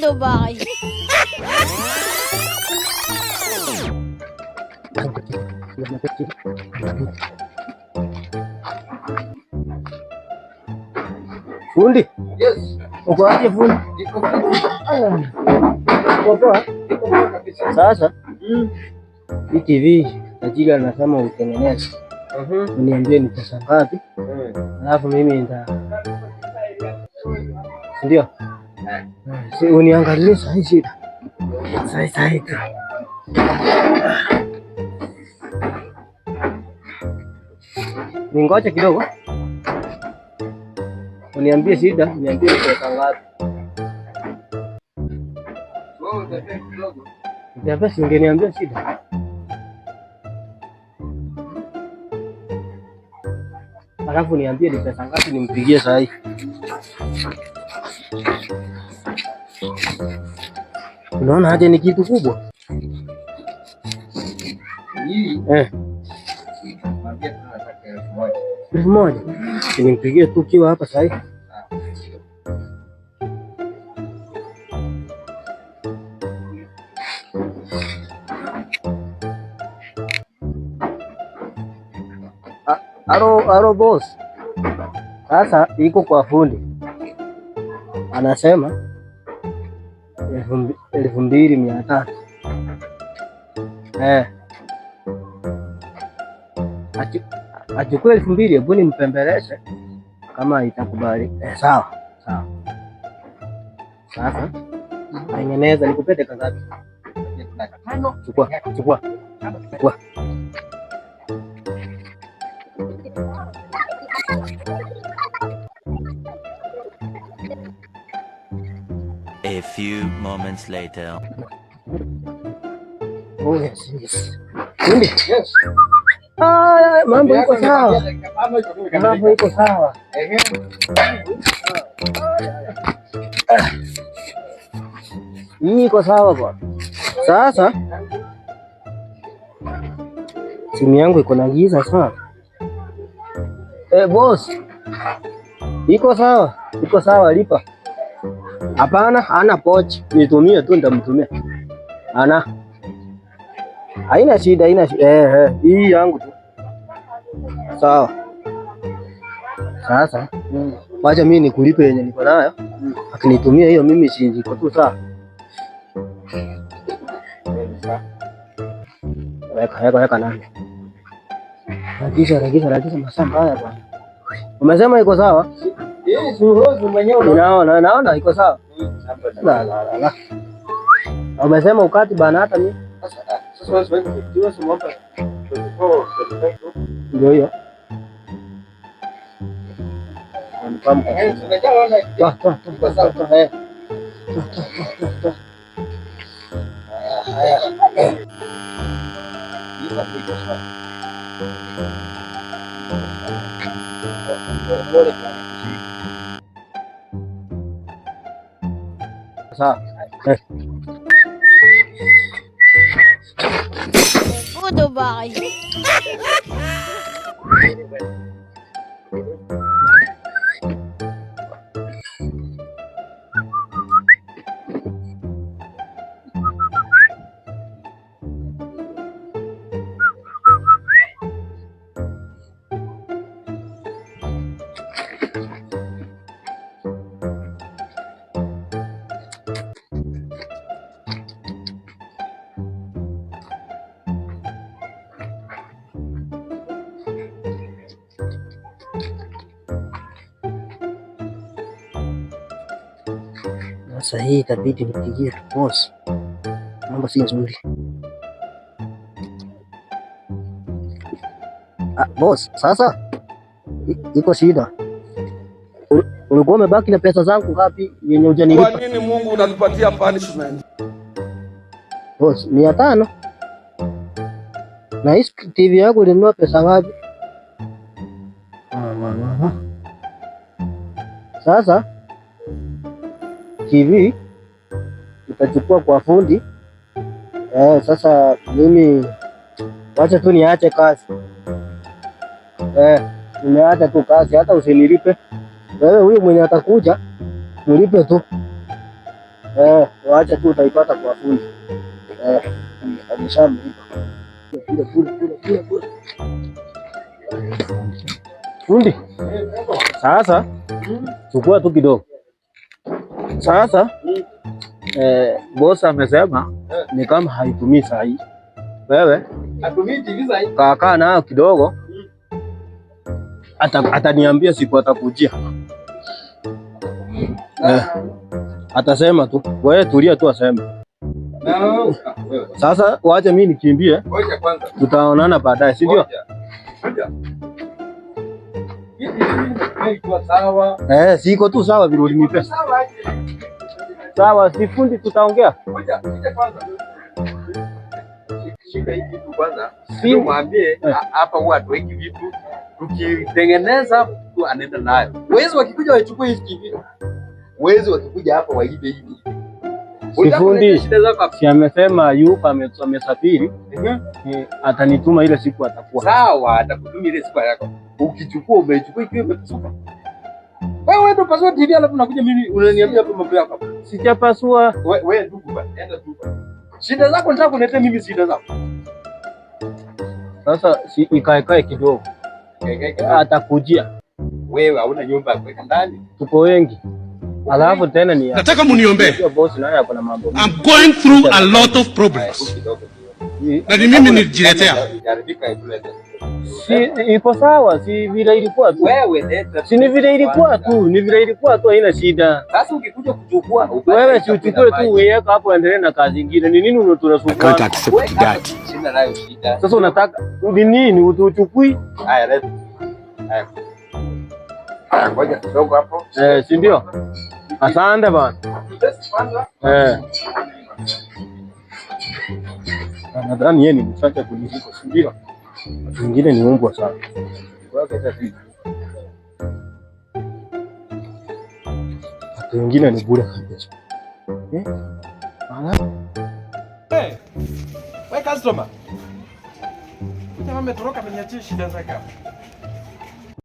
Ulo ba kayo? Fundi? Yes. Uko aje fundi? Niko fiti. Uko poa? Niko poa kabisa. Sasa hii TV tajiri anasema utengeneze. Uniambie ni pesa ngapi? Alafu mimi ndio. Si uniangalie sahi shida. Sahi tu. Ningoje kidogo. Uniambie shida, uniambie pesa ngapi? Pesa ungeniambia shida. Alafu niambie ni pesa ngapi nimpigie saa hii. Unaona haja ni kitu kubwa. Elfu moja. Nimpigie tu kiwa hapa saa hii. Alo boss. Sasa iko kwa fundi. Anasema 2,300. Achukue 2,000, hebu nimpembeleze kama itakubali. Sawa. Sasa tengeneza nikupete kangapi? Chukua. A few moments later. Oh, yes. Fundi? Yes. Mambo iko sawa. Mambo iko sawa. Hii iko sawa bwana. Sasa simu yangu iko na giza sana. Boss. Iko sawa, lipa. Hapana, ana pochi. Nitumie tu nitamtumia. Haina shida. Hii yangu tu. Sawa. Sasa wacha mimi nikulipe yenye niko nayo. Akinitumia hiyo mimi niko tu sawa. Weka nani. Hakisha masamba haya bwana. Umesema iko sawa? Naona iko sawa. La. Umesema ukati bana hata mimi. Ndio hiyo. Ulo ba kayo? Sasa hii itabidi nipigie tu boss. Mambo si nzuri. Boss, sasa iko shida. Ulikuwa umebaki na pesa zangu ngapi yenye hujanilipa? Kwa nini Mungu unatupatia punishment? Boss, 500. Na hii TV yako ulinunua pesa ngapi? Sasa TV utachukua kwa fundi. Sasa mimi wacha tu niache kazi. Nimeacha tu kazi, hata usinilipe. Wewe huyu mwenye atakuja nilipe tu. Waacha tu utaipata kwa fundi. Ameshamlipa. Fundi. Sasa chukua tu kidogo. Sasa boss amesema ni kama haitumii saa hii. Wewe Atumii TV saa hii. Kaa nayo kidogo. Ataniambia siku atakujia. Atasema tu. Wewe tulia tu aseme. No. Sasa wacha mimi nikimbie. Ngoja kwanza. Tutaonana baadaye, si ndio? Ngoja. Hii iko sawa. Siko tu sawa vile ulinipa. Sawa, si fundi tutaongea. Ngoja kwanza. Shika hii kitu kwanza. Si mwambie hapa huwa tuweki vitu. Tukitengeneza tu anaenda nayo. Wezi wakikuja wachukue hivi kitu. Wezi wakikuja hapa waibe hivi. Sifundi si amesema yupo amesafiri. Atanituma ile siku atakuwa. Sawa, atakutumia ile siku yako. Ukichukua umechukua ikiwa imepasuka. Wewe ndo pasua TV alafu unakuja mimi unaniambia hapo mambo yako. Sijapasua. Wewe ndugu bwana, enda tu. Shida zako nataka kuniletea mimi shida zako. Sasa si ikae kidogo. Atakujia. Wewe hauna nyumba ya kuweka ndani. Tuko wengi. Alafu tena ni nataka muniombe. Boss naye ako na mambo. I'm going through a lot of problems. Na ni mimi nijiletea. Si iko sawa, si vile ilikuwa tu. Wewe leta. Si ni vile ilikuwa tu, haina shida. Sasa ukikuja kuchukua, wewe si uchukue tu uweke hapo, endelee na kazi nyingine. Ni nini tunasumbua? Sina nayo shida. Sasa unataka ni nini uchukui? Haya leta. Haya. Ngoja kidogo hapo. Si ndio? Asante bana. Nadhani yeye ni mchache kuliko, si ndio? Watu wengine ni umbwa sana. Watu wengine ni bure kabisa. Wewe customer. Kama umetoroka ameniachia shida zake hapa.